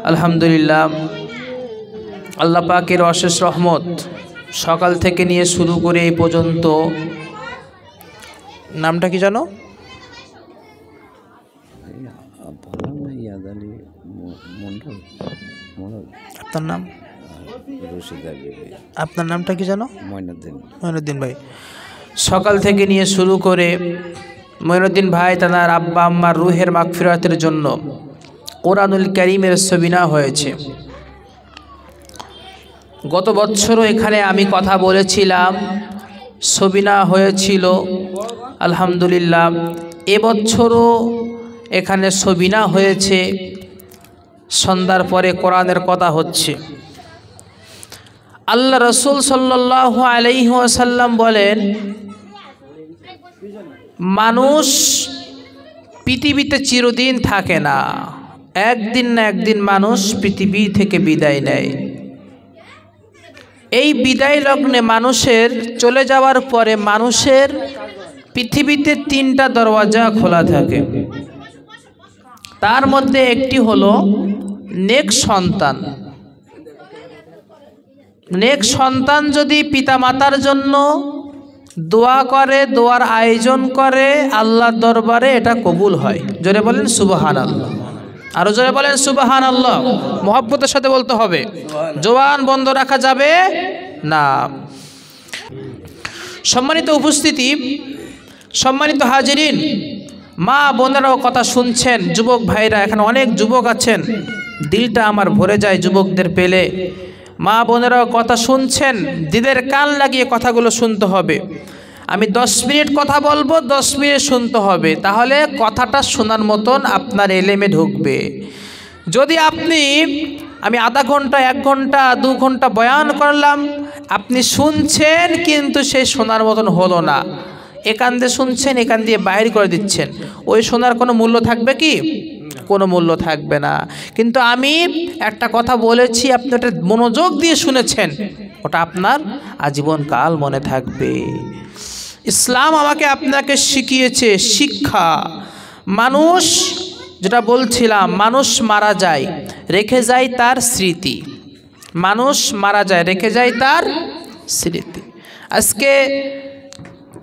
আলহামদুলিল্লাহ, আল্লাহ পাকের অশেষ রহমত। সকাল থেকে নিয়ে শুরু করে এই পর্যন্ত, নামটা কি জানো? আপনার নাম? আপনার নামটা কি জানো? মঈনুদ্দিন ভাই। সকাল থেকে নিয়ে শুরু করে মঈনুদ্দিন ভাই তার আব্বা আম্মার রুহের মাগফিরাতের জন্য কোরআনুল কারীমের সবিনা হয়েছে। গত বছরও এখানে আমি কথা বলেছিলাম, সবিনা হয়েছিল আলহামদুলিল্লাহ। এবছরও এখানে সবিনা হয়েছে, সন্ধ্যার পরে কোরআনের কথা হচ্ছে। আল্লাহ রসুল সাল্লাল্লাহু আলাইহি ওয়াসাল্লাম বলেন, মানুষ পৃথিবীতে চিরদিন থাকে না, একদিন না একদিন মানুষ পৃথিবী থেকে বিদায় নেয়। এই বিদায় লগ্নে মানুষের চলে যাওয়ার পরে মানুষের পৃথিবীতে তিনটা দরওয়াজা খোলা থাকে। তার মধ্যে একটি হলো নেক সন্তান। নেক সন্তান যদি পিতামাতার জন্য দোয়া করে, দোয়ার আয়োজন করে, আল্লাহর দরবারে এটা কবুল হয়। জোরে বলেন সুবহানাল্লাহ। আরো জোরে বলেন সুবহানাল্লাহ। মহব্বতের সাথে বলতে হবে, জবান বন্ধ রাখা যাবে না। সম্মানিত উপস্থিতি, সম্মানিত হাজিরিন, মা বোনেরাও কথা শুনছেন, যুবক ভাইরা এখানে অনেক যুবক আছেন, দিলটা আমার ভরে যায় যুবকদের পেলে। মা বোনেরাও কথা শুনছেন, দিদের কান লাগিয়ে কথাগুলো শুনতে হবে। আমি 10 মিনিট কথা বলবো, 10 মিনিট শুনতে হবে, তাহলে কথাটা শোনার মতন আপনার এলেমে ঢুকবে। যদি আমি আধা ঘন্টা, 1 ঘন্টা, 2 ঘন্টা বয়ান করলাম, আপনি শুনছেন কিন্তু সেই শোনার মতন হলো না, একান দিয়ে শুনছেন, একান দিয়ে বাইর করে দিচ্ছেন, ওই শোনার কোনো মূল্য থাকবে কি? কোনো মূল্য থাকবে না। কিন্তু আমি একটা কথা বলেছি, আপনি ওটা মনোযোগ দিয়ে শুনেছেন, ওটা আপনার আজীবন কাল মনে থাকবে। ইসলাম আমাকে আপনাকে শিখিয়েছে শিক্ষা। মানুষ, যেটা বলছিলাম, মানুষ মারা যায়, রেখে যায় তার স্মৃতি। মানুষ মারা যায়, রেখে যায় তার স্মৃতি। আজকে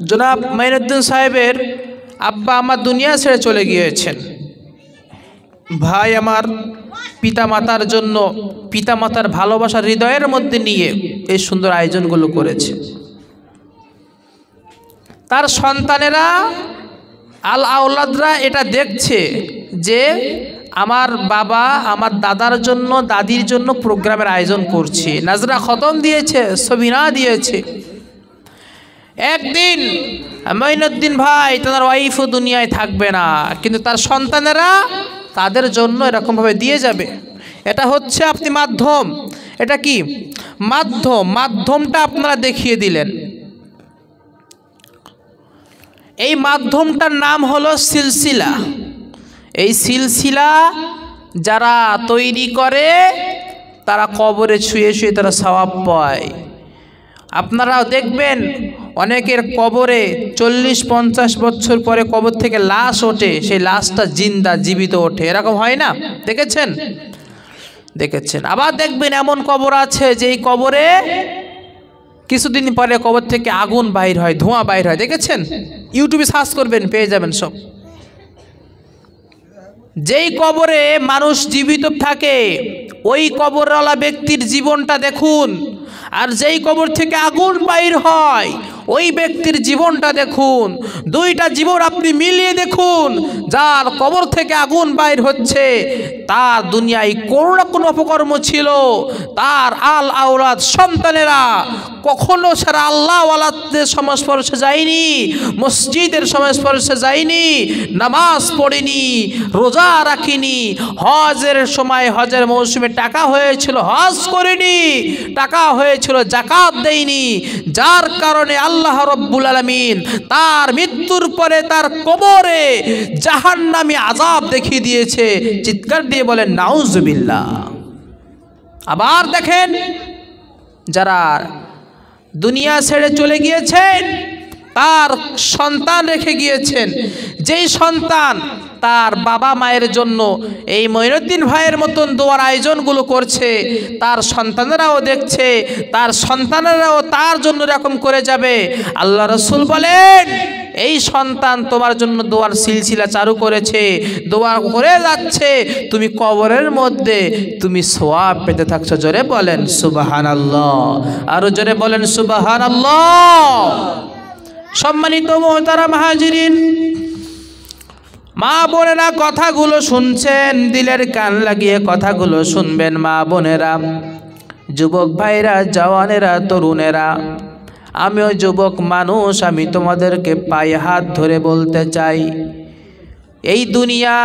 জনাব মঈনুদ্দিন সাহেবের আব্বা আমার দুনিয়া ছেড়ে চলে গিয়েছেন। ভাই আমার পিতামাতার জন্য, পিতামাতার ভালোবাসা হৃদয়ের মধ্যে নিয়ে এই সুন্দর আয়োজনগুলো করেছে। তার সন্তানেরা, আওলাদরা এটা দেখছে যে আমার বাবা আমার দাদার জন্য, দাদির জন্য প্রোগ্রামের আয়োজন করছে, নাজরা খতম দিয়েছে, সবিনা দিয়েছে। একদিন মঈনুদ্দিন ভাই তার ওয়াইফও দুনিয়ায় থাকবে না, কিন্তু তার সন্তানেরা তাদের জন্য এরকমভাবে দিয়ে যাবে। এটা হচ্ছে আপনি মাধ্যম। এটা কি মাধ্যম? মাধ্যমটা আপনারা দেখিয়ে দিলেন। এই মাধ্যমটার নাম হলো সিলসিলা। এই সিলসিলা যারা তৈরি করে তারা কবরে শুয়ে শুয়ে তারা সওয়াব পায়। আপনারাও দেখবেন অনেকের কবরে 40-50 বছর পরে কবর থেকে লাশ ওঠে, সেই লাশটা জিন্দা জীবিত ওঠে, এরকম হয় না? দেখেছেন? দেখেছেন। আবার দেখবেন এমন কবর আছে যে এই কবরে কিছুদিন পরে কবর থেকে আগুন বাইর হয়, ধোঁয়া বাইর হয়। দেখেছেন? ইউটিউবে সার্চ করবেন, পেয়ে যাবেন সব। যেই কবরে মানুষ জীবিত থাকে ওই কবরওয়ালা ব্যক্তির জীবনটা দেখুন, আর যেই কবর থেকে আগুন বাইর হয় ওই ব্যক্তির জীবনটা দেখুন। দুইটা জীবন আপনি মিলিয়ে দেখুন। যার কবর থেকে আগুন বাইর হচ্ছে তার দুনিয়ায় কোনো না কোনো অপকর্ম ছিল, তার আওলাদ সন্তানেরা কখনো সারা আল্লাহওয়ালাদের সংস্পর্শে যায়নি, মসজিদের সংস্পর্শে যায়নি, নামাজ পড়েনি, রোজা রাখিনি, হজের সময় হজের মৌসুমে টাকা হয়েছিল হজ করেনি, টাকা হয়েছিল যাকাত দেয়নি, যার কারণে আল্লাহ রব্বুল আলামিন তার মৃত্যুর পরে তার কবরে জাহান্নামী আযাব দেখিয়ে দিয়েছে। চিৎকার দিয়ে বলেন নাউজুবিল্লাহ। আবার দেখেন যারা দুনিয়া ছেড়ে চলে গিয়েছেন তার সন্তান রেখে গিয়েছেন, যেই সন্তান তার বাবা মায়ের জন্য এই মঈনুদ্দিন ভাইয়ের মতন দোয়ার আয়োজনগুলো করছে, তার সন্তানেরাও দেখছে, তার সন্তানেরাও তার জন্য এরকম করে যাবে। আল্লাহ রাসূল বলেন, এই সন্তান তোমার জন্য দোয়ার সিলসিলা চালু করেছে, দোয়া করে যাচ্ছে, তুমি কবরের মধ্যে তুমি সওয়াব পেতে থাকছো। জোরে বলেন সুবহানাল্লাহ, আরো জোরে বলেন সুবহানাল্লাহ। সম্মানিত মুহতারাম হাজিরিন, মা বোনেরা কথাগুলো শুনছেন, দিলের কান লাগিয়ে কথাগুলো শুনবেন মা বোনেরা, যুবক ভাইরা, জওয়ানেরা, তরুণেরা। আমিও যুবক মানুষ, আমি তোমাদেরকে পায়ে হাত ধরে বলতে চাই, এই দুনিয়া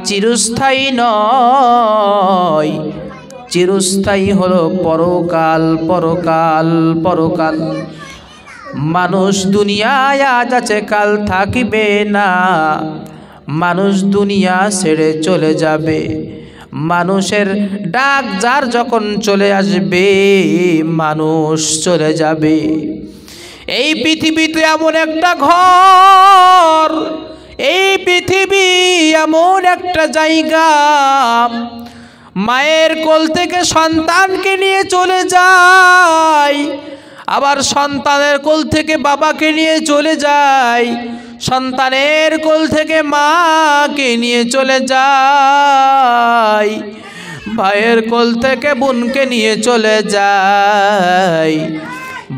চিরস্থায়ী নয়, চিরস্থায়ী হলো পরকাল, পরকাল, পরকাল। মানুষ দুনিয়ায় আজ আছে, কাল থাকিবে না। মানুষ দুনিয়া ছেড়ে চলে যাবে, মানুষের ডাক যার যখন চলে আসবে, মানুষ চলে যাবে। এই পৃথিবীতে এমন একটা ঘর, এই পৃথিবী এমন একটা জায়গা, মায়ের কোল থেকে সন্তানকে নিয়ে চলে যায়, আবার সন্তানের কোল থেকে বাবাকে নিয়ে চলে যায়, সন্তানের কোল থেকে মাকে নিয়ে চলে যায়, ভাইয়ের কোল থেকে বোনকে নিয়ে চলে যায়,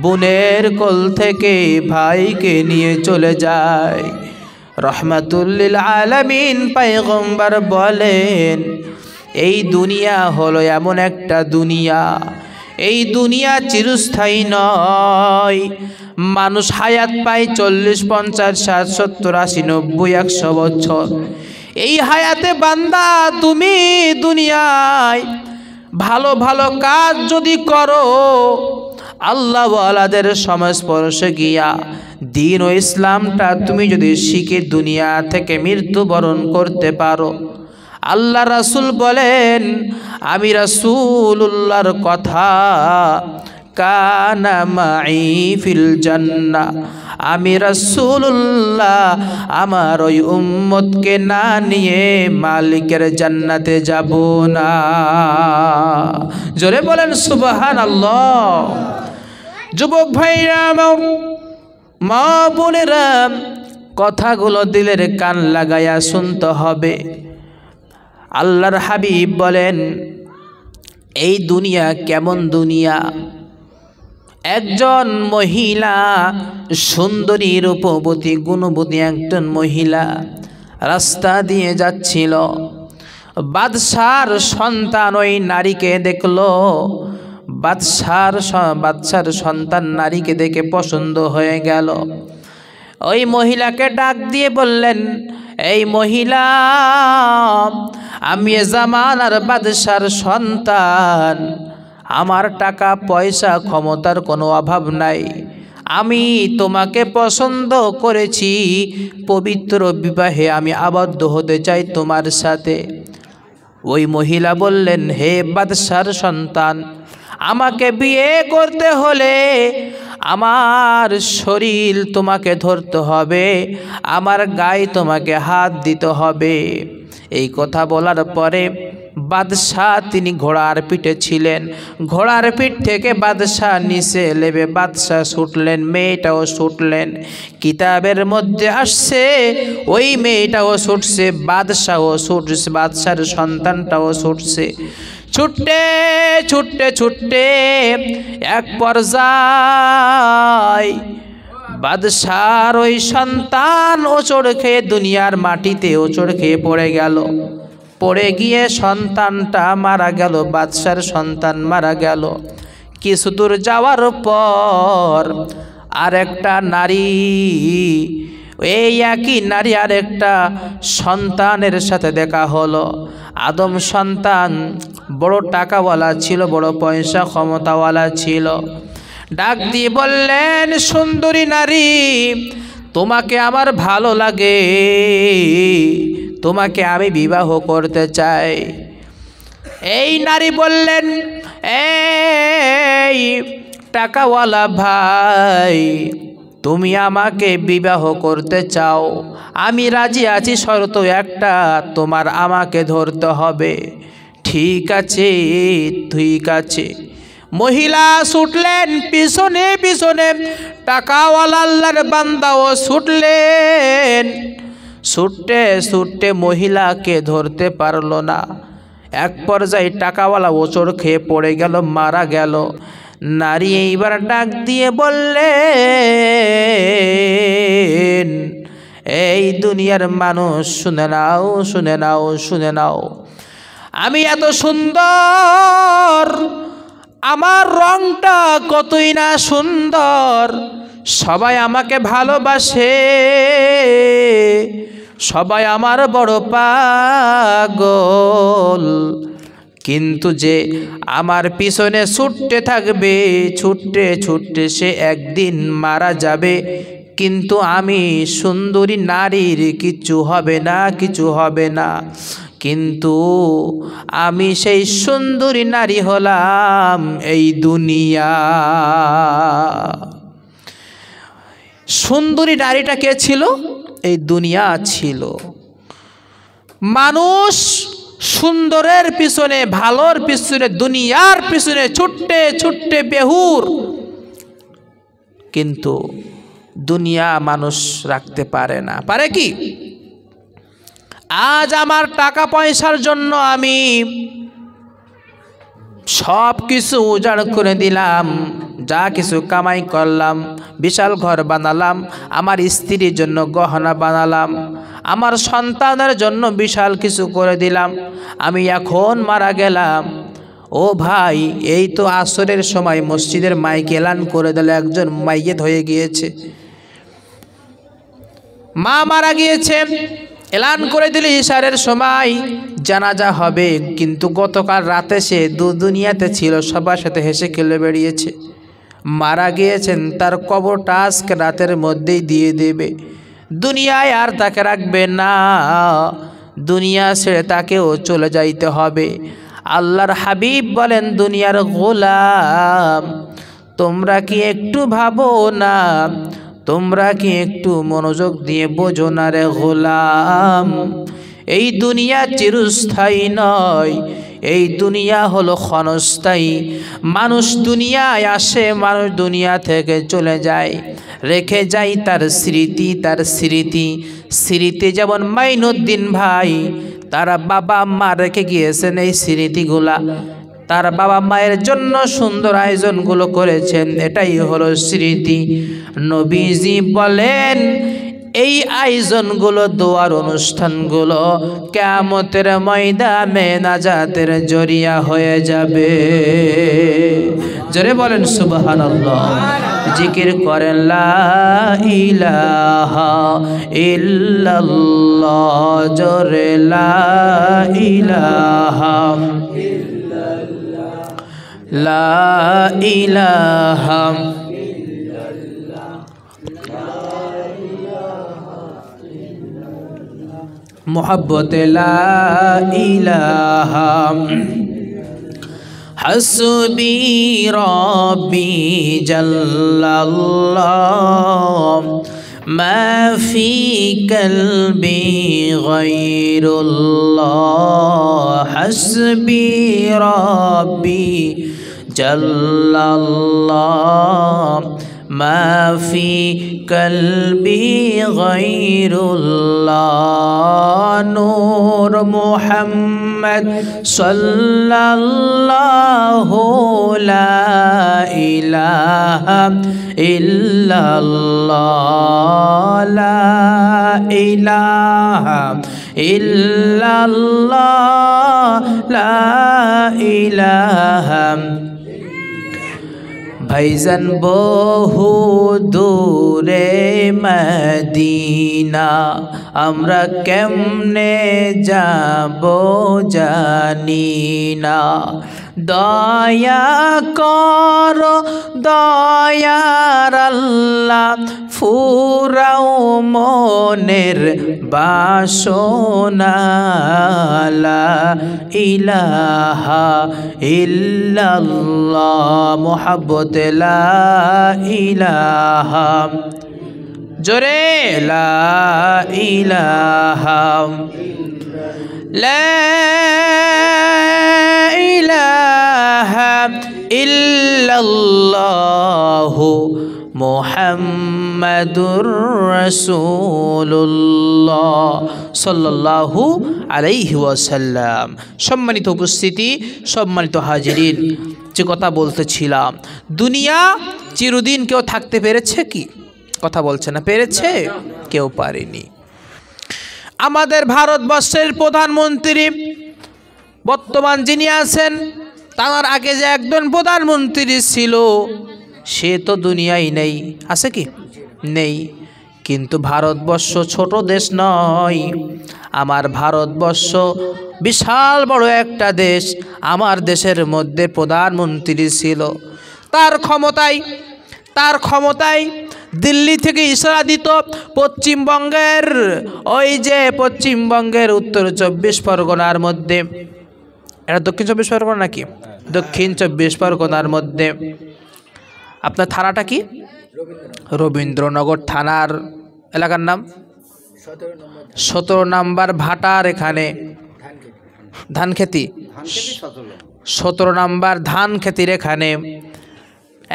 বোনের কোল থেকে ভাইকে নিয়ে চলে যায়। রহমাতুল লিল আলামিন পয়গম্বর বলেন, এই দুনিয়া হলো এমন একটা দুনিয়া, এই দুনিয়া চিরস্থায়ী নয়। মানুষ হায়াত পায় 40, 50, 60, 70, 80, 90, 100 বছর। এই হায়াতে বান্দা তুমি দুনিয়ায় ভালো ভালো কাজ যদি করো, আল্লাহ ওয়ালাদের সংস্পর্শে গিয়া দ্বীন ও ইসলামটা তুমি যদি শিখে দুনিয়া থেকে মৃত্যুবরণ করতে পারো, আল্লাহ রাসূল বলেন, আমি রাসূলুল্লাহর কথা, কানা মাই ফিল জান্নাহ, আমি রাসূলুল্লাহ আমার ওই উম্মতকে না নিয়ে মালিকের জান্নাতে যাব না। জোরে বলেন সুবহানাল্লাহ। যুবক ভাইরা আমার, মা বোনেরা, কথাগুলো দিলের কান লাগায়া শুনতে হবে। আল্লাহর হাবিব বলেন, এই দুনিয়া কেমন দুনিয়া। একজন মহিলা, সুন্দরী, রূপবতী, গুণবতী একজন মহিলা রাস্তা দিয়ে যাচ্ছিল। বাদশার সন্তান ওই নারীকে দেখলো, বাদশার সন্তান নারীকে দেখে পছন্দ হয়ে গেল। ওই মহিলাকে ডাক দিয়ে বললেন, এই মহিলা, আমি জামানার বাদশার সন্তান, আমার টাকা পয়সা ক্ষমতার কোনো অভাব নাই, আমি তোমাকে পছন্দ করেছি, পবিত্র বিবাহে আমি আবদ্ধ হতে চাই তোমার সাথে। ওই মহিলা বললেন, হে বাদশার সন্তান, আমাকে বিয়ে করতে হলে আমার শরীর তোমাকে ধরতে হবে, আমার গায়ে তোমাকে হাত দিতে হবে। এই কথা বলার পরে বাদশাহ, তিনি ঘোড়ার পিঠে ছিলেন, ঘোড়ার পিঠ থেকে বাদশাহ নিচে লেবে বাদশাহ ছুটলেন, মেয়েটাও ছুটলেন। কিতাবের মধ্যে আসছে ওই মেয়েটাও ছুটছে, বাদশাহও ছুটছে, বাদশার সন্তানটাও ছুটছে। ছুটতে ছুটতে ছুটতে এক পর্যায়ে বাদশার ওই সন্তান ওচড় খেয়ে দুনিয়ার মাটিতে ওচড় খেয়ে পড়ে গেল। পড়ে গিয়ে সন্তানটা মারা গেল, বাদশার সন্তান মারা গেল। কিছু দূর যাওয়ার পর আরেকটা নারী, এই একই নারী আরেকটা সন্তানের সাথে দেখা হলো। আদম সন্তান বড় টাকাওয়ালা ছিল, বড় পয়সা ক্ষমতাওয়ালা ছিল। ডাক দিয়ে বললেন, সুন্দরী নারী, তোমাকে আমার ভালো লাগে, তোমাকে আমি বিবাহ করতে চাই। এই নারী বললেন, এই টাকাওয়ালা ভাই, তুমি আমাকে বিবাহ করতে চাও, আমি রাজি আছি, শর্ত একটা, তোমার আমাকে ধরতে হবে। ঠিক আছে, ঠিক আছে। মহিলা ছুটলেন পিছনে পিছনে, টাকাওয়ালা আল্লাহর বান্দাও ছুটলেন। ছুটতে ছুটতে মহিলাকে ধরতে পারল না। এক পর্যায়ে টাকাওয়ালা হোঁচট খেয়ে পড়ে গেল, মারা গেল। নারী এইবার ডাক দিয়ে বললেন, এই দুনিয়ার মানুষ শুনে নাও, শুনে নাও, শুনে নাও। আমি এত সুন্দর, আমার রংটা কতই না সুন্দর, সবাই আমাকে ভালোবাসে, সবাই আমার বড় পাগল। কিন্তু যে আমার পিছনে ছুটতে থাকবে, ছুটতে ছুটতে সে একদিন মারা যাবে। কিন্তু আমি সুন্দরী নারীর কিছু হবে না, কিছু হবে না। কিন্তু আমি সেই সুন্দরী নারী হলাম এই দুনিয়া। সুন্দরী নারীটা কে ছিল? এই দুনিয়া ছিল। মানুষ সুন্দরের পিছনে, ভালোর পিছনে, দুনিয়ার পিছনে ছুটতে ছুটতে বেহুর, কিন্তু দুনিয়া মানুষ রাখতে পারে না। পারে কি? আজ আমার টাকা পয়সার জন্য আমি সব কিছু উজাড় করে দিলাম, যা কিছু কামাই করলাম, বিশাল ঘর বানালাম, আমার স্ত্রীর জন্য গহনা বানালাম, আমার সন্তানের জন্য বিশাল কিছু করে দিলাম, আমি এখন মারা গেলাম। ও ভাই, এই তো আসরের সময় মসজিদের মাইক এলান করে দিল একজন মাইয়েত হয়ে গিয়েছে, মা মারা গিয়েছে। এলান করে দিল ইশারের সময় জানাজা হবে, কিন্তু গতকাল রাতে সে দুনিয়াতে ছিল, সবার সাথে হেসে খেলে বেরিয়েছে। মারা গিয়েছেন, তার কবরটা আজকে রাতের মধ্যেই দিয়ে দেবে। দুনিয়ায় আর তাকে রাখবে না, দুনিয়া ছেড়ে তাকেও চলে যাইতে হবে। আল্লাহর হাবিব বলেন, দুনিয়ার গোলাম, তোমরা কি একটু ভাবো না, তোমরা কি একটু মনোযোগ দিয়ে বোঝো না রে গোলাম, এই দুনিয়া চিরস্থায়ী নয়, এই দুনিয়া হলো ক্ষণস্থায়ী। মানুষ দুনিয়ায় আসে, মানুষ দুনিয়া থেকে চলে যায়, রেখে যায় তার স্মৃতি, তার স্মৃতি। স্মৃতি যেমন মাইনুদ্দিন ভাই, তার বাবা মা রেখে গিয়েছেন এই স্মৃতিগুলা, তার বাবা মায়ের জন্য সুন্দর আয়োজনগুলো করেছেন, এটাই হলো স্মৃতি। নবীজি বলেন, এই আয়োজনগুলো, দোয়ার অনুষ্ঠানগুলো কিয়ামতের ময়দানে নাজাতের জরিয়া হয়ে যাবে। জোরে বলেন সুবহানাল্লাহ। জিকির করেন লা ইলাহা ইল্লাল্লাহ, জোরে লা ইলাহা লা ইলাহা মোহাব্বতে লা ইলাহা হাসবি রব্বি জাল্লাল্লাহ মা ফি কলবি গায়রুল্লাহ হাসবি রব্বি জাল্লাল্লাহ মা ফি কলবি গায়রুল্লাহ নূর মুহাম্মদ সাল্লাল্লাহু লা ইলাহা ইল্লাল্লাহ লা ইলাহা ইল্লাল্লাহ লা ইলাহা। ভাইজান বহু দূরে মদিনা, আমরা কেমনে যাব জানি না। দয়া করো দয়ার আল্লাহ, ফুরাও মনের বাসনা। লা ইলাহা ইল্লাল্লাহ মোহাব্বতে লা ইলাহা জোরে লা ইলাহা ইল্লাল্লাহু মুহাম্মাদুর রাসূলুল্লাহ সাল্লাল্লাহু আলাইহি ওয়াসাল্লাম। সম্মানিত উপস্থিতি, সম্মানিত হাজিরিন, যে কথা বলতেছিলাম, দুনিয়া চিরদিন কেউ থাকতে পেরেছে কি? কথা বলছে না, পেরেছে? কেউ পারেনি। আমাদের ভারতবর্ষের প্রধানমন্ত্রী বর্তমান যিনি আছেন, তার আগে যে একজন প্রধানমন্ত্রী ছিল, সে তো দুনিয়ায় নেই, আছে কি? নেই। কিন্তু ভারতবর্ষ ছোট দেশ নয়, আমার ভারতবর্ষ বিশাল বড় একটা দেশ। আমার দেশের মধ্যে প্রধানমন্ত্রী ছিল, তার ক্ষমতায় দিল্লি থেকে ইশারা দিত পশ্চিমবঙ্গের, ওই যে পশ্চিমবঙ্গের উত্তর 24 পরগনার মধ্যে, এটা দক্ষিণ 24 পরগনা নাকি? দক্ষিণ 24 পরগনার মধ্যে আপনার থানাটা কি? রবীন্দ্রনগর থানার এলাকার নাম 17 নম্বর ভাটার, এখানে ধানখেতি, 17 নম্বর ধান খেতির এখানে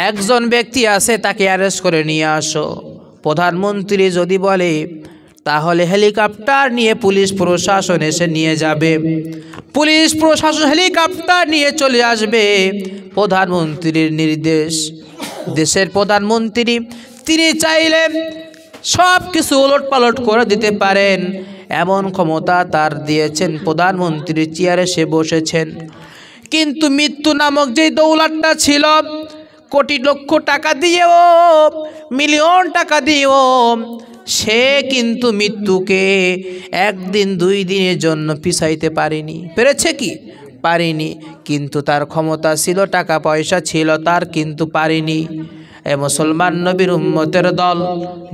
একজন ব্যক্তি আছে, তাকে অ্যারেস্ট করে নিয়ে আসো। প্রধানমন্ত্রী যদি বলে তাহলে হেলিকপ্টার নিয়ে পুলিশ প্রশাসন এসে নিয়ে যাবে, পুলিশ প্রশাসন হেলিকপ্টার নিয়ে চলে আসবে। প্রধানমন্ত্রীর নির্দেশ, দেশের প্রধানমন্ত্রী তিনি চাইলে সব কিছু ওলটপালট করে দিতে পারেন, এমন ক্ষমতা তার দিয়েছেন। প্রধানমন্ত্রীর চেয়ারে সে বসেছেন, কিন্তু মৃত্যু নামক যে দৌলতটা ছিল, কোটি লক্ষ টাকা দিয়েও, মিলিয়ন টাকা দিয়েও সে কিন্তু মৃত্যুকে একদিন 2 দিনের জন্য পিছাইতে পারেনি। পেরেছে কি? পারেনি। কিন্তু তার ক্ষমতা ছিল, টাকা পয়সা ছিল তার, কিন্তু পারেনি। এ মুসলমান নবীর উম্মতের দল,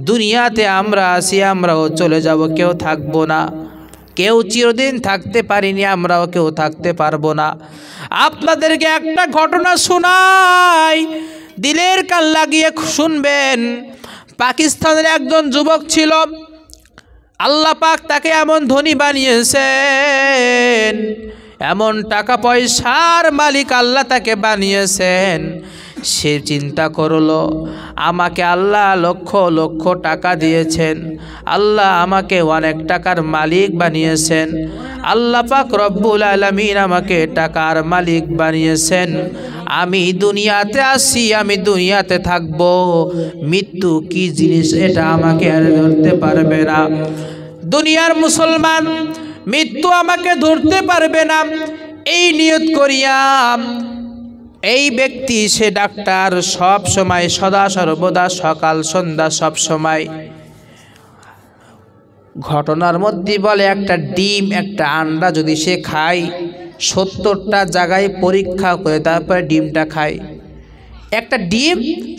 দুনিয়াতে আমরা আছি, আমরাও চলে যাব, কেউ থাকবো না। কেউ চিরদিন থাকতে পারিনি, আমরাও কেউ থাকতে পারবো না। আপনাদেরকে একটা ঘটনা শোনাই, দিলের কান লাগিয়ে শুনবেন। পাকিস্তানের একজন যুবক ছিল, আল্লাহ পাক তাকে এমন ধনী বানিয়েছেন, এমন টাকা পয়সার মালিক আল্লাহ তাকে বানিয়েছেন। সে চিন্তা করলো, আমাকে আল্লাহ লক্ষ লক্ষ টাকা দিয়েছেন, আল্লাহ আমাকে অনেক টাকার মালিক বানিয়েছেন, আল্লাহ পাক রব্বুল আলামিন আমাকে টাকার মালিক বানিয়েছেন। আমি দুনিয়াতে আসি, আমি দুনিয়াতে থাকব, মৃত্যু কি জিনিস এটা আমাকে আর ধরতে পারবে না। দুনিয়ার মুসলমান, মৃত্যু আমাকে ধরতে পারবে না, এই নিয়ত করিয়া এই ব্যক্তি, সে ডাক্তার, সব সময় সদা সর্বদা সকাল সন্ধ্যা সব সময় ঘটনার মধ্যে বলে, একটা ডিম একটা আন্ডা যদি সে খায়, 70টা জায়গায় পরীক্ষা করে তারপরে ডিমটা খায়। একটা ডিম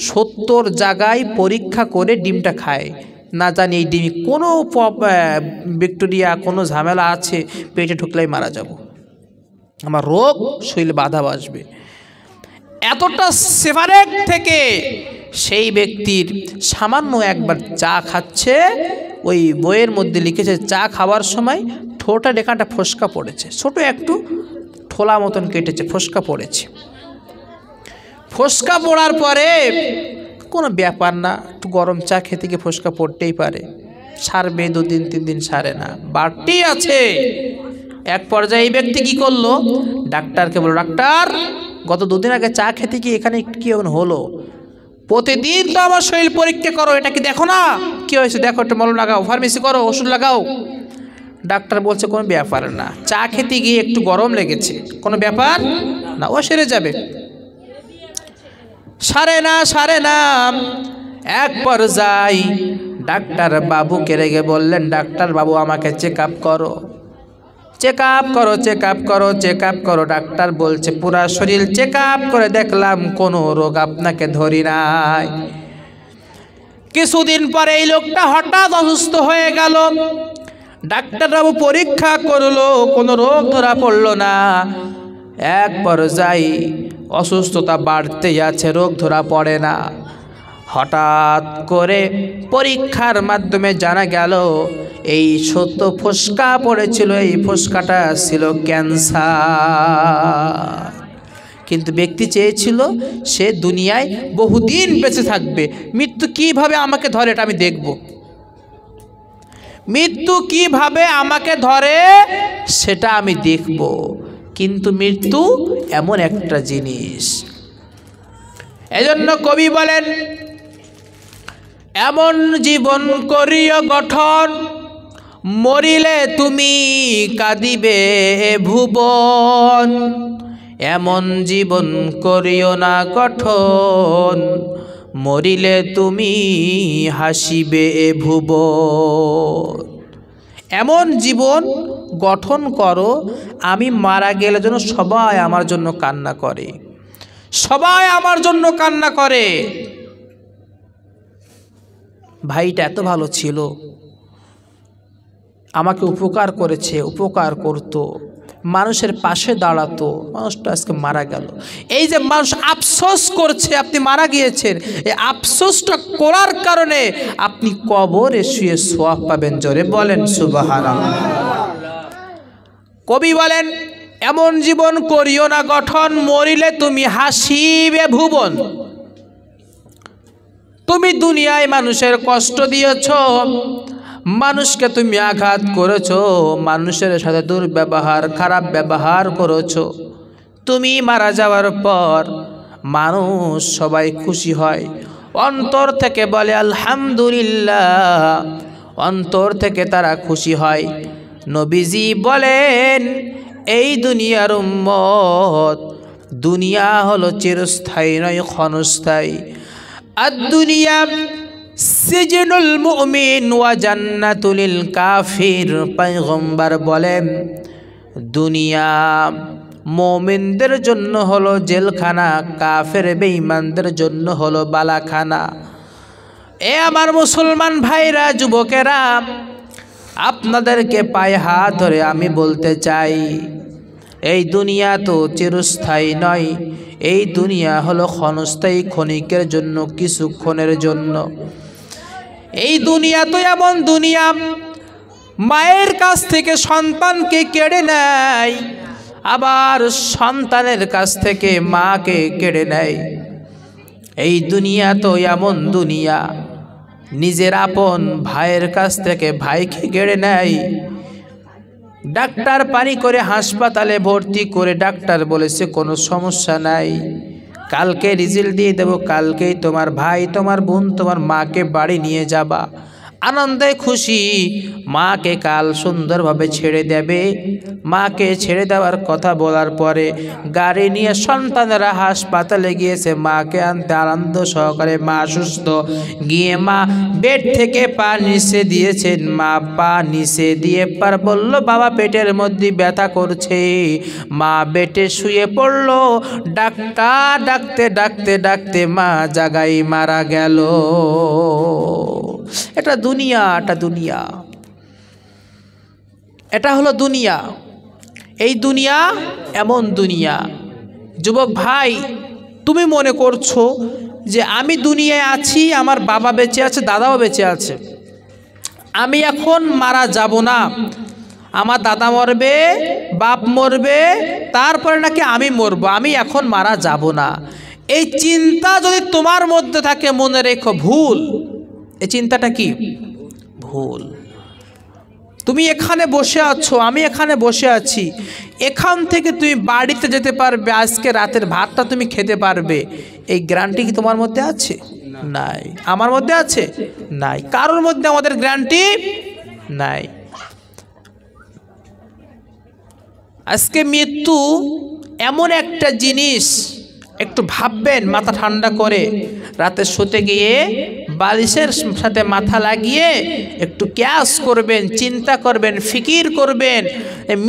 70 জায়গায় পরীক্ষা করে ডিমটা খায়। না জানি এই ডিমে কোনো ব্যাকটেরিয়া, কোনো ঝামেলা আছে, পেটে ঢুকলেই মারা যাব, আমার রোগ শরীরে বাধা আসবে। এতটা সেপারেট থেকে সেই ব্যক্তির সামান্য একবার চা খাচ্ছে, ওই বইয়ের মধ্যে লিখেছে চা খাওয়ার সময় ঠোঁটা ডেকাটা ফোসকা পড়েছে, ছোট একটু ঠোলা মতন কেটেছে, ফোসকা পড়েছে। ফোসকা পড়ার পরে কোনো ব্যাপার না, একটু গরম চা খেতে গিয়ে ফোসকা পড়তেই পারে, সারবে 2 দিন 3 দিন, সারে না, বাড়তেই আছে। এক পর্যায়ে এই ব্যক্তি কি করলো, ডাক্তারকে বলল, ডাক্তার গত 2 দিন আগে চা খেতে গিয়ে এখানে কি হলো, প্রতিদিন তো আমার শরীর পরীক্ষা করো, এটা কি দেখো না কি হয়েছে, দেখো একটা মলম লাগাও, ফার্মেসি করো, ওষুধ লাগাও। ডাক্তার বলছে কোনো ব্যাপার না, চা খেতে গিয়ে একটু গরম লেগেছে, কোনো ব্যাপার না, ও সেরে যাবে। সারে না। এক পর্যায়ে ডাক্তার বাবুকে রেগে বললেন, ডাক্তার বাবু আমাকে চেক আপ করো। ডাক্তার বলছে, পুরা শরীর চেক আপ করে দেখলাম, কোনো রোগ আপনাকে ধরি নাই। কিছুদিন পরে এই লোকটা হঠাৎ অসুস্থ হয়ে গেল। ডাক্তারবাবু পরীক্ষা করলো, কোনো রোগ ধরা পড়লো না। এক পর্যায়ে অসুস্থতা বাড়তেই আছে, রোগ ধরা পড়ে না। হঠাৎ করে পরীক্ষার মাধ্যমে জানা গেল এই সত্য ফোসকা পড়েছিল, এই ফোসকাটা ছিল ক্যান্সার। কিন্তু ব্যক্তি চেয়েছিল সে দুনিয়ায় বহুদিন বেঁচে থাকবে, মৃত্যু কিভাবে আমাকে ধরে এটা আমি দেখব, মৃত্যু কিভাবে আমাকে ধরে সেটা আমি দেখব। কিন্তু মৃত্যু এমন একটা জিনিস, এজন্য কবি বলেন, এমন জীবন করিও গঠন, মরিলে তুমি কাঁদিবে ভুবন। এমন জীবন করিও না গঠন, মরিলে তুমি হাসিবে ভুবন। এমন জীবন গঠন করো, আমি মারা গেলে যেন সবাই আমার জন্য কান্না করে, সবাই আমার জন্য কান্না করে। ভাইটা এত ভালো ছিল, আমাকে উপকার করেছে, উপকার করত, মানুষের পাশে দাঁড়াতো, মানুষটা আজকে মারা গেল। এই যে মানুষ আফসোস করছে আপনি মারা গিয়েছেন, এই আফসোসটা করার কারণে আপনি কবরে শুয়ে সওয়াব পাবেন। জোরে বলেন সুবহানাল্লাহ। কবি বলেন, এমন জীবন করিও না গঠন, মরিলে তুমি হাসিবে ভুবন। তুমি দুনিয়ায় মানুষের কষ্ট দিয়েছ, মানুষকে তুমি আঘাত করেছো, মানুষের সাথে দুর্ব্যবহার, খারাপ ব্যবহার করেছো। তুমি মারা যাওয়ার পর মানুষ সবাই খুশি হয়, অন্তর থেকে বলে আলহামদুলিল্লাহ, অন্তর থেকে তারা খুশি হয়। নবীজি বলেন, এই দুনিয়ার উম্মত, দুনিয়া হলো চিরস্থায়ী নয়, ক্ষণস্থায়ী। আদ-দুনিয়া সিজনুল মুমিন ওয়া জান্নাতুল কাফির। পয়গম্বর বলেন, দুনিয়া মুমিনদের জন্য হলো জেলখানা, কাফের বেঈমানদের জন্য হলো বালাখানা। এ আমার মুসলমান ভাইরা, যুবকেরা, আপনাদেরকে পায়ে হাত ধরে আমি বলতে চাই, এই দুনিয়া তো চিরস্থায়ী নয়, এই দুনিয়া হলো ক্ষণস্থায়ী, ক্ষণিকের জন্য, কিছুক্ষণের জন্য। এই দুনিয়া তো এমন দুনিয়া, মায়ের কাছ থেকে সন্তানকে কেড়ে নেয়, আবার সন্তানের কাছ থেকে মাকে কেড়ে নেয়। এই দুনিয়া তো এমন দুনিয়া, নিজের আপন ভাইয়ের কাছ থেকে ভাইকে কেড়ে নেয়। ডাক্তার পানি করে হাসপাতালে ভর্তি করে ডাক্তার বলেছে কোনো সমস্যা নাই, কালকে রেজাল্ট দিয়ে দেবো, কালকেই তোমার ভাই, তোমার বোন, তোমার মাকে বাড়ি নিয়ে যাবা। আনন্দে খুশি মাকে কাল সুন্দরভাবে ছেড়ে দেবে। মাকে ছেড়ে দেওয়ার কথা বলার পরে গাড়ি নিয়ে সন্তানেরা হাসপাতালে গিয়েছে মাকে আনতে, আনন্দ সহকারে। মা সুস্থ, গিয়ে মা বেড থেকে পা নিচে দিয়েছেন। মা পা নিচে দিয়ে পার বলল, বাবা পেটের মধ্যে ব্যথা করছে। মা বেডে শুয়ে পড়ল। ডাক্তার ডাকতে ডাকতে ডাকতে মা জাগাই মারা গেল। এটা দুনিয়া, এটা দুনিয়া, এটা হলো দুনিয়া। এই দুনিয়া এমন দুনিয়া। যুবক ভাই, তুমি মনে করছো যে আমি দুনিয়ায় আছি, আমার বাবা বেঁচে আছে, দাদাও বেঁচে আছে, আমি এখন মারা যাব না, আমার দাদা মরবে, বাপ মরবে, তারপরে নাকি আমি মরবো, আমি এখন মারা যাব না। এই চিন্তা যদি তোমার মধ্যে থাকে, মনে রেখো ভুল। এই চিন্তাটা কি? ভুল। তুমি এখানে বসে আছো, আমি এখানে বসে আছি, এখান থেকে তুমি বাড়িতে যেতে পারবে, আজকে রাতের ভাতটা তুমি খেতে পারবে, এই গ্যারান্টি কি তোমার মধ্যে আছে? নাই। আমার মধ্যে আছে? নাই। কারোর মধ্যে আমাদের গ্যারান্টি নাই। আজকে মৃত্যু এমন একটা জিনিস, একটু ভাববেন মাথা ঠান্ডা করে, রাতে শুতে গিয়ে বালিশের সাথে মাথা লাগিয়ে একটু ক্যাশ করবেন, চিন্তা করবেন, ফিকির করবেন।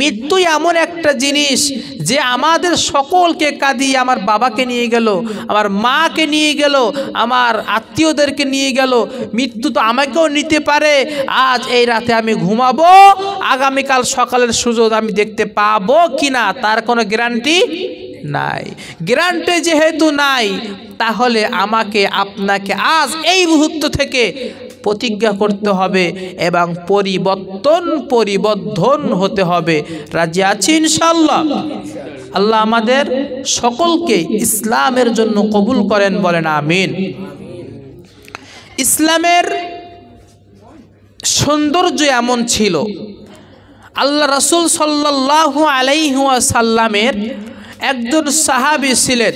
মৃত্যু এমন একটা জিনিস যে আমাদের সকলকে কাঁদিয়ে, আমার বাবাকে নিয়ে গেল, আমার মাকে নিয়ে গেল, আমার আত্মীয়দেরকে নিয়ে গেল। মৃত্যু তো আমাকেও নিতে পারে। আজ এই রাতে আমি ঘুমাবো, আগামীকাল সকালের সুযোগ আমি দেখতে পাবো কিনা তার কোনো গ্যারান্টি নাই। গ্যারান্টি যেহেতু নাই, তাহলে আমাকে আপনাকে আজ এই মুহূর্ত থেকে প্রতিজ্ঞা করতে হবে এবং পরিবর্ধন হতে হবে। রাজি আছি ইনশাআল্লাহ? আল্লাহ আমাদের সকলকে ইসলামের জন্য কবুল করেন, বলেন আমিন। ইসলামের সৌন্দর্য এমন ছিল, আল্লাহ রাসূল সাল্লাল্লাহু আলাইহি ওয়াসাল্লামের একজন সাহাবী ছিলেন।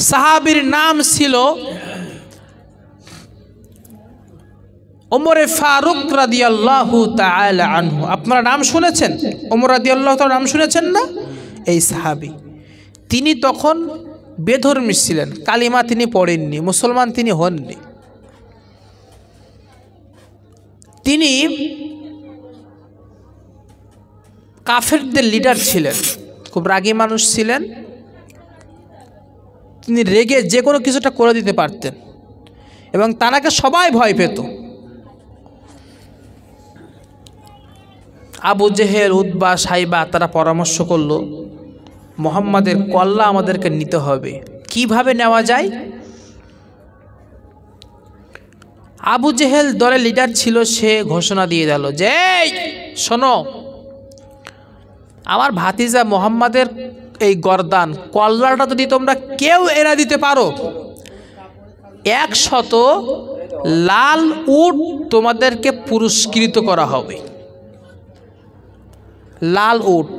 সাহাবীর নাম ছিল ওমরে ফারুক রাদিয়াল্লাহু তাআলা আনহু। আপনারা নাম শুনেছেন? ওমর রাদিয়াল্লাহু তাআলা নাম শুনেছেন না? এই সাহাবী, তিনি তখন বেধর্মী ছিলেন, কালিমা তিনি পড়েননি, মুসলমান তিনি হননি। তিনি কাফেরদের লিডার ছিলেন, খুব রাগী মানুষ ছিলেন। তিনি রেগে যে কোনো কিছুটা করে দিতে পারতেন এবং তানাকে সবাই ভয় পেত। আবু জেহেল, উতবা, সাইবা তারা পরামর্শ করলো, মুহাম্মাদের কল্লা আমাদেরকে নিতে হবে। কিভাবে নেওয়া যায়? আবু জেহেল দলের লিডার ছিল, সে ঘোষণা দিয়ে দিল যে শোনো, আমার ভাতিজা মুহাম্মাদের এই গর্দান কল্লাটা যদি তোমরা কেউ এনে দিতে পারো, 100 লাল উট তোমাদেরকে পুরস্কৃত করা হবে। লাল উট,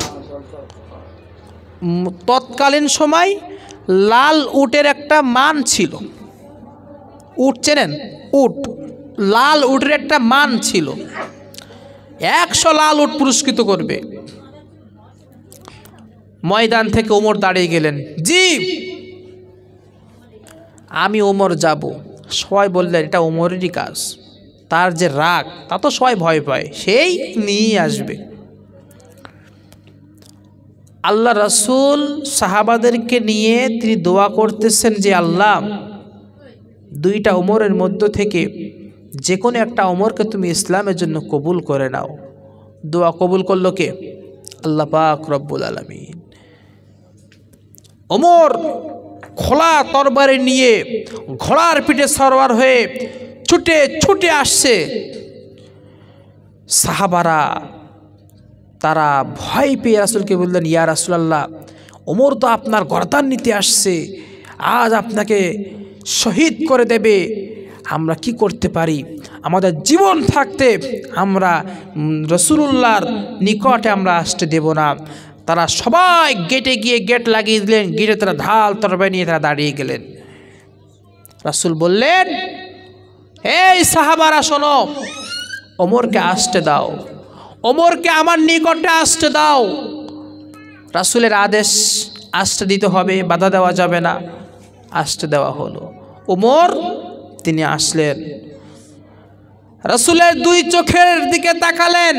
তৎকালীন সময় লাল উটের একটা মান ছিল। উট চেনেন? উট, লাল উটের একটা মান ছিল। 100 লাল উট পুরস্কৃত করবে। ময়দান থেকে ওমর দাঁড়িয়ে গেলেন, জি আমি ওমর যাব। সবাই বললেন এটা ওমরেরই কাজ, তার যে রাগ তা তো সবাই ভয় পায়, সেই নিয়ে আসবে। আল্লাহ রাসূল সাহাবাদেরকে নিয়ে তিনি দোয়া করতেছেন যে আল্লাহ, 2টা ওমরের মধ্য থেকে যে কোনো একটা ওমরকে তুমি ইসলামের জন্য কবুল করে নাও। দোয়া কবুল করলো কে? আল্লাহ পাক রব্বুল আলামিন। ওমর খোলা তরবারি নিয়ে ঘোড়ার পিঠে সওয়ার হয়ে ছুটে ছুটে আসছে। সাহাবারা তারা ভয় পেয়ে রাসূলকে বললেন, ইয়া রাসূলুল্লাহ, ওমর তো আপনার গর্দান নিতে আসছে, আজ আপনাকে শহীদ করে দেবে। আমরা কি করতে পারি? আমাদের জীবন থাকতে আমরা রাসূলুল্লাহর নিকটে আমরা আসতে দেব না। তারা সবাই গেটে গিয়ে গেট লাগিয়ে দিলেন। গেটে তারা ঢাল তরবারি নিয়ে তারা দাঁড়িয়ে গেলেন। রাসূল বললেন, এই সাহাবারা শোনো, ওমরকে আসতে দাও, ওমরকে আমার নিকটে আসতে দাও। রাসূলের আদেশ, আসতে দিতে হবে, বাধা দেওয়া যাবে না। আসতে দেওয়া হলো। ওমর তিনি আসলেন, রাসূলের 2 চোখের দিকে তাকালেন।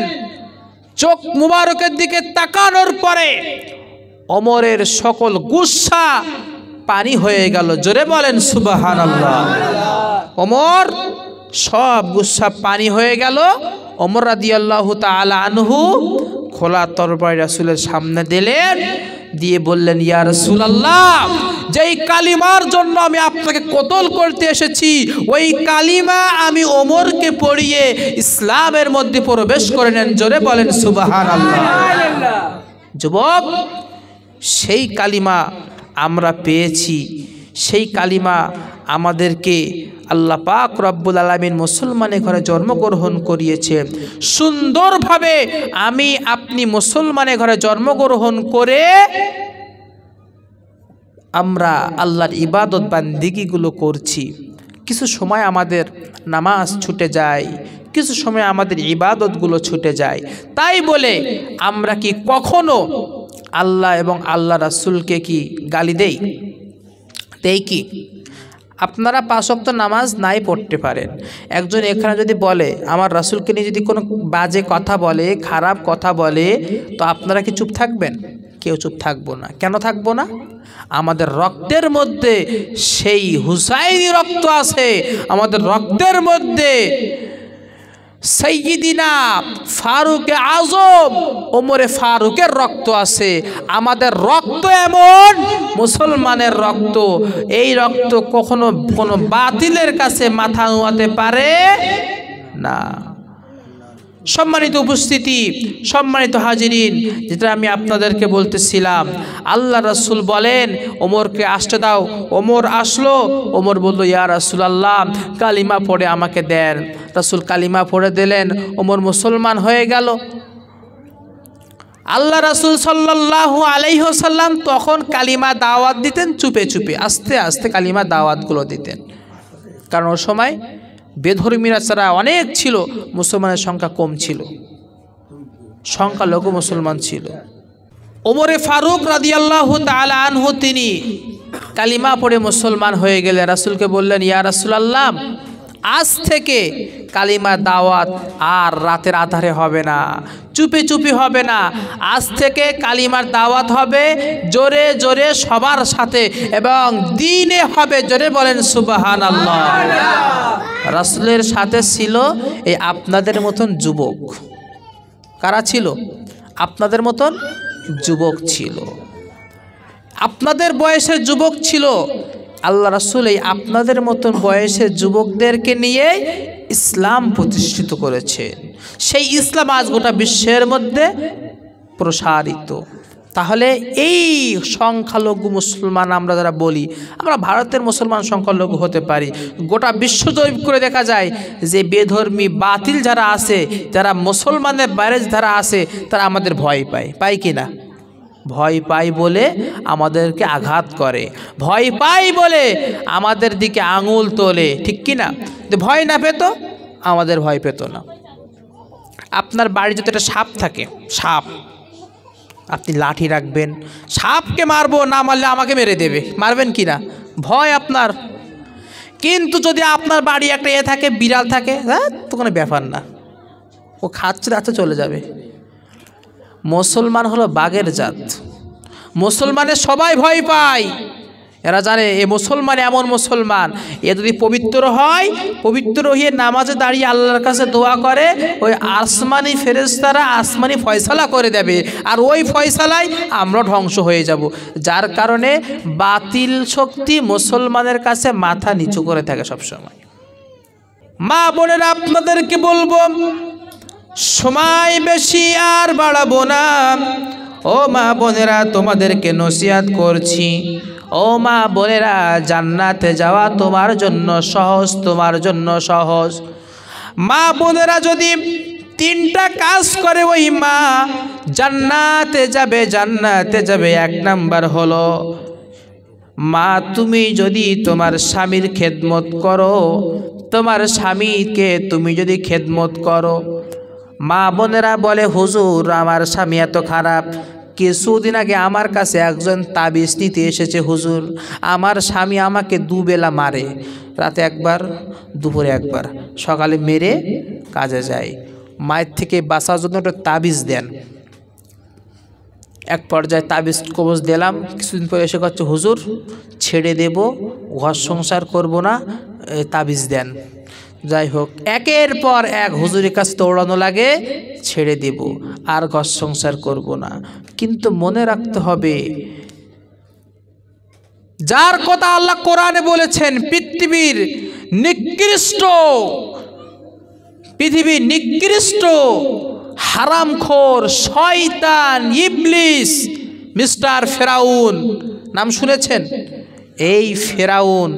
চোখ মুবারকের দিকে তাকানোর পরে ওমরের সকল গুসা পানি হয়ে গেল। জোরে বলেন সুবহানাল্লাহ। ওমর সব গুসা পানি হয়ে গেল। ওমর রাদিয়াল্লাহু তাআলা আনহু খোলা তরবারি রাসূলের সামনে দিলেন, দিয়ে বললেন, ইয়া রাসূলুল্লাহ, যেই কালিমার জন্য আমি আপনাকে কতল করতে এসেছি, ওই কালিমা আমি ওমরকে পড়িয়ে ইসলামের মধ্যে প্রবেশ করে নেন। জোরে বলেন সুবহানাল্লাহ। যুবক, সেই কালিমা আমরা পেয়েছি, সেই কালিমা আমাদেরকে আল্লাহ পাক রব্বুল আলামিন মুসলমানের ঘরে জন্মগ্রহণ করিয়েছে। সুন্দরভাবে আমি আপনি মুসলমানের ঘরে জন্মগ্রহণ করে আমরা আল্লাহর ইবাদত বান্দিগিগুলো করছি। কিছু সময় আমাদের নামাজ ছুটে যায়, কিছু সময় আমাদের ইবাদতগুলো ছুটে যায়। তাই বলে আমরা কি কখনো আল্লাহ এবং আল্লাহ রাসূলকে কি গালি দেই? দেই কি? আপনারা 5 ওয়াক্ত নামাজ নাই পড়তে পারেন, একজন এখানে যদি বলে আমার রাসূলকে নিয়ে যদি কোনো বাজে কথা বলে, খারাপ কথা বলে, তো আপনারা কি চুপ থাকবেন? কেউ চুপ থাকবো না। কেন থাকবো না? আমাদের রক্তের মধ্যে সেই হুসাইনি রক্ত আছে, আমাদের রক্তের মধ্যে সাইয়্যিদিনা ফারুক আজম ওমরে ফারুকের রক্ত আছে। আমাদের রক্ত এমন, মুসলমানের রক্ত, এই রক্ত কখনো কোনো বাতিলের কাছে মাথা নোয়াতে পারে না। সম্মানিত উপস্থিতি, সম্মানিত হাজিরিন, যেটা আমি আপনাদেরকে বলতেছিলাম, আল্লাহ রাসূল বলেন ওমরকে আসতে দাও। ওমর আসলো। ওমর বলল, ইয়া রাসূলুল্লাহ, কালিমা পড়ে আমাকে দেন। রাসূল কালিমা পড়ে দিলেন। ওমর মুসলমান হয়ে গেল। আল্লাহ রাসূল সাল্লাল্লাহু আলাইহি ওয়াসাল্লাম তখন কালিমা দাওয়াত দিতেন চুপে চুপে, আস্তে আস্তে কালিমা দাওয়াতগুলো দিতেন। কারণ ওই সময় বেধর্মীরা ছাড়া অনেক ছিল, মুসলমানের সংখ্যা কম ছিল, সংখ্যালঘু মুসলমান ছিল। ওমরে ফারুক রাদিয়াল্লাহু তাআলা আনহু তিনি কালিমা পড়ে মুসলমান হয়ে গেলেন। রাসূলকে বললেন, ইয়া রাসূলুল্লাহ, আজ থেকে কালিমা দাওয়াত আর রাতের আধারে হবে না, চুপি চুপি হবে না। আজ থেকে কালিমার দাওয়াত হবে জোরে জোরে সবার সাথে এবং দিনে হবে। জোরে বলেন সুবহানাল্লাহ। রাসূলের সাথে ছিল এই আপনাদের মতন যুবক। কারা ছিল? আপনাদের মতন যুবক ছিল, আপনাদের বয়সের যুবক ছিল। আল্লাহ রাসূল এই আপনাদের মতন বয়সের যুবকদেরকে নিয়ে ইসলাম প্রতিষ্ঠিত করেছেন। সেই ইসলাম আজ গোটা বিশ্বের মধ্যে প্রসারিত। তাহলে এই সংখ্যালঘু মুসলমান আমরা যারা বলি, আমরা ভারতের মুসলমান সংখ্যালঘু হতে পারি, গোটা বিশ্ব জরিপ করে দেখা যায় যে বেধর্মী বাতিল যারা আছে, যারা মুসলমানের বাইরে যারা আছে, তারা আমাদের ভয় পায়। পায় কি না? ভয় পাই বলে আমাদেরকে আঘাত করে, ভয় পাই বলে আমাদের দিকে আঙুল তোলে, ঠিক কি না? ভয় না পেত আমাদের ভয় পেত না। আপনার বাড়িতে যদি একটা সাপ থাকে, সাপ, আপনি লাঠি রাখবেন, সাপকে মারবো, না মারলে আমাকে মেরে দেবে, মারবেন কি না? ভয় আপনার। কিন্তু যদি আপনার বাড়ি একটা থাকে, বিড়াল থাকে, হ্যাঁ, তো কোনো ব্যাপার না, ও খাচ্ছে রাতে চলে যাবে। মুসলমান হলো বাঘের জাত। মুসলমানের সবাই ভয় পায়। এরা জানে এ মুসলমান এমন মুসলমান, এ যদি পবিত্র হয়, পবিত্র হয়ে নামাজে দাঁড়িয়ে আল্লাহর কাছে দোয়া করে, ওই আসমানি ফেরেশতারা আসমানি ফয়সালা করে দেবে, আর ওই ফয়সালায় আমরা ধ্বংস হয়ে যাব। যার কারণে বাতিল শক্তি মুসলমানের কাছে মাথা নিচু করে থাকে সবসময়। মা বোনেরা, আপনাদেরকে বলবো, সময় বেশি আর বাড়াবো না। ও মা বোনেরা, তোমাদেরকে নসিহত করছি। ও মা বোনেরা, জান্নাতে যাওয়া তোমার জন্য সহজ, তোমার জন্য সহজ। মা বোনেরা যদি তিনটা কাজ করে, ওই মা জান্নাতে যাবে, জান্নাতে যাবে। এক নাম্বার হলো, মা তুমি যদি তোমার স্বামীর খেদমত করো, তোমার স্বামীকে তুমি যদি খেদমত করো। মা বোনেরা বলে, হুজুর আমার স্বামী এত খারাপ, কিছুদিন আগে আমার কাছে একজন তাবিজ নিতে এসেছে হুজুর, আমার স্বামী আমাকে দুবেলা মারে, রাতে একবার, দুপুরে একবার, সকালে মেরে কাজে যায়। মায়ের থেকে বাঁচার জন্য একটা তাবিজ দেন। এক পর্যায়ে তাবিজ কবজ দিলাম, কিছুদিন পরে এসে করছে, হুজুর ছেড়ে দেব, ঘর সংসার করব না, তাবিজ দেন। যাই হোক, একের পর এক হুজুরের কাছে দৌড়ানো লাগে, ছেড়ে দেব আর ঘর সংসার করব না। কিন্তু মনে রাখতে হবে, যার কথা আল্লাহ কোরআনে বলেছেন, পৃথিবীর নিকৃষ্ট হারামখোর শয়তান ইবলিস, মিস্টার ফেরাউন, নাম শুনেছেন? এই ফেরাউন,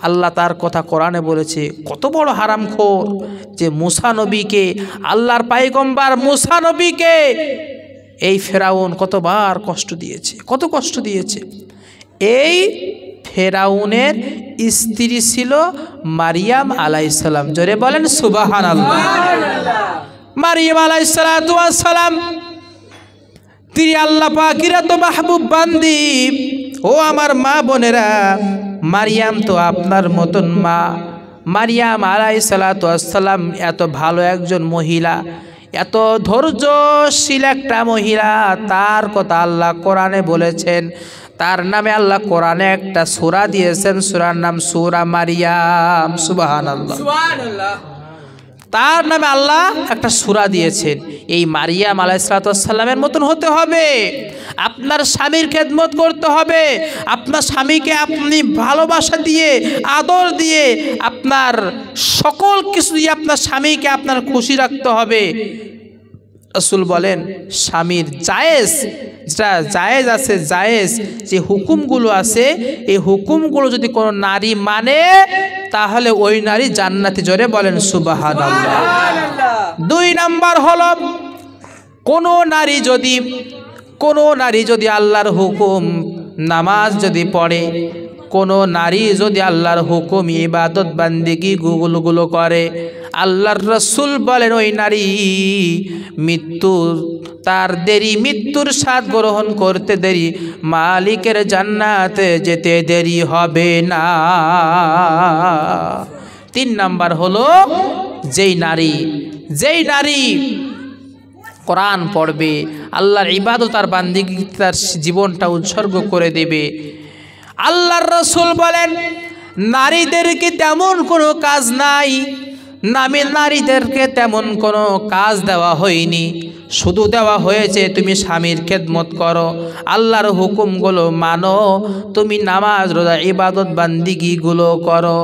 আল্লাহ তার কথা কোরআনে বলেছে, কত বড় হারামখোর, যে মুসা নবীকে, আল্লাহর পয়গম্বর মুসা নবীকে এই ফেরাউন কতবার কষ্ট দিয়েছে, কত কষ্ট দিয়েছে। এই ফেরাউনের স্ত্রী ছিল মারিয়াম আলাইহিস সালাম। জোরে বলেন সুবহানাল্লাহ। মারিয়াম আলাইহিস সালাম, তিনি আল্লাহ পাকের তো মাহবুব বান্দি। ও আমার মা বোনেরা, মারিয়াম তো আপনার মতন মা। মারিয়াম আলাইহিস সালাম এত ভালো একজন মহিলা, এত ধৈর্যশীল একটা মহিলা, তার কথা আল্লাহ কোরআনে বলেছেন। তার নামে আল্লাহ কোরআনে একটা সূরা দিয়েছেন, সূরার নাম সূরা মারিয়াম। সুবহানাল্লাহ। তার নামে আল্লাহ একটা সূরা দিয়েছেন। এই মারিয়াম আলাইহিসসালামের মতন হতে হবে। আপনার স্বামীর খেদমত করতে হবে, আপনার স্বামীকে আপনি ভালোবাসা দিয়ে, আদর দিয়ে, আপনার সকল কিছু দিয়ে আপনার স্বামীকে আপনার খুশি রাখতে হবে। রাসূল বলেন স্বামীর জায়েজ, যেটা জায়েজ আছে, জায়েজ যে হুকুমগুলো আছে, এই হুকুমগুলো যদি কোনো নারী মানে তাহলে ওই নারী জান্নাতি। জোরে বলেন সুবহানাল্লাহ। 2 নাম্বার হলো কোনো নারী যদি আল্লাহর হুকুম নামাজ যদি পড়ে, কোনো নারী যদি আল্লাহর হুকুম ইবাদত বান্দিগি গুলো করে, আল্লাহর রাসূল বলেন ওই নারী মৃত্যুর স্বাদ গ্রহণ করতে দেরি, মালিকের জান্নাতে যেতে দেরি হবে না। 3 নাম্বার হলো যেই নারী কোরআন পড়বে, আল্লাহর ইবাদত আর বান্দিগি তার জীবনটা উৎসর্গ করে দেবে। আল্লাহর রাসূল বলেন নারীদেরকে তেমন কোনো কাজ নাই, নারীদেরকে তেমন কোনো কাজ দেওয়া হয়নি, শুধু দেওয়া হয়েছে তুমি স্বামীর খেদমত করো, আল্লাহর হুকুমগুলো মানো, তুমি নামাজ রোজা ইবাদত বান্দিগিগুলো করো।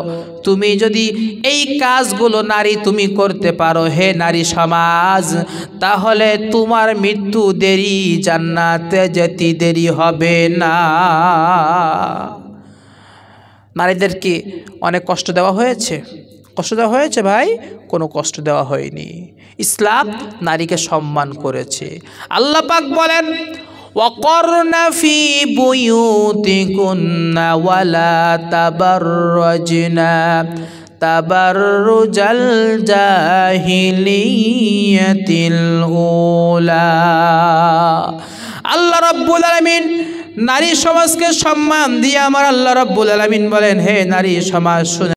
তুমি যদি এই কাজগুলো নারী তুমি করতে পারো হে নারী সমাজ, তাহলে তোমার মৃত্যু দেরি, জান্নাতে যেতে দেরি হবে না। নারীদেরকে অনেক কষ্ট দেওয়া হয়েছে ভাই? কোনো কষ্ট দেওয়া হয়নি। ইসলাম নারীকে সম্মান করেছে। আল্লাহ পাক বলেন ওয়াকরনা ফি বুয়ুতিকুন্না ওয়ালা তাবাররাজনা তাবাররুজাল জাহিলিয়াতিল উলা। আল্লাহ রাব্বুল আলামিন নারী সমাজকে সম্মান দিয়ে আমার আল্লাহ রাব্বুল আলামিন বলেন হে নারী সমাজ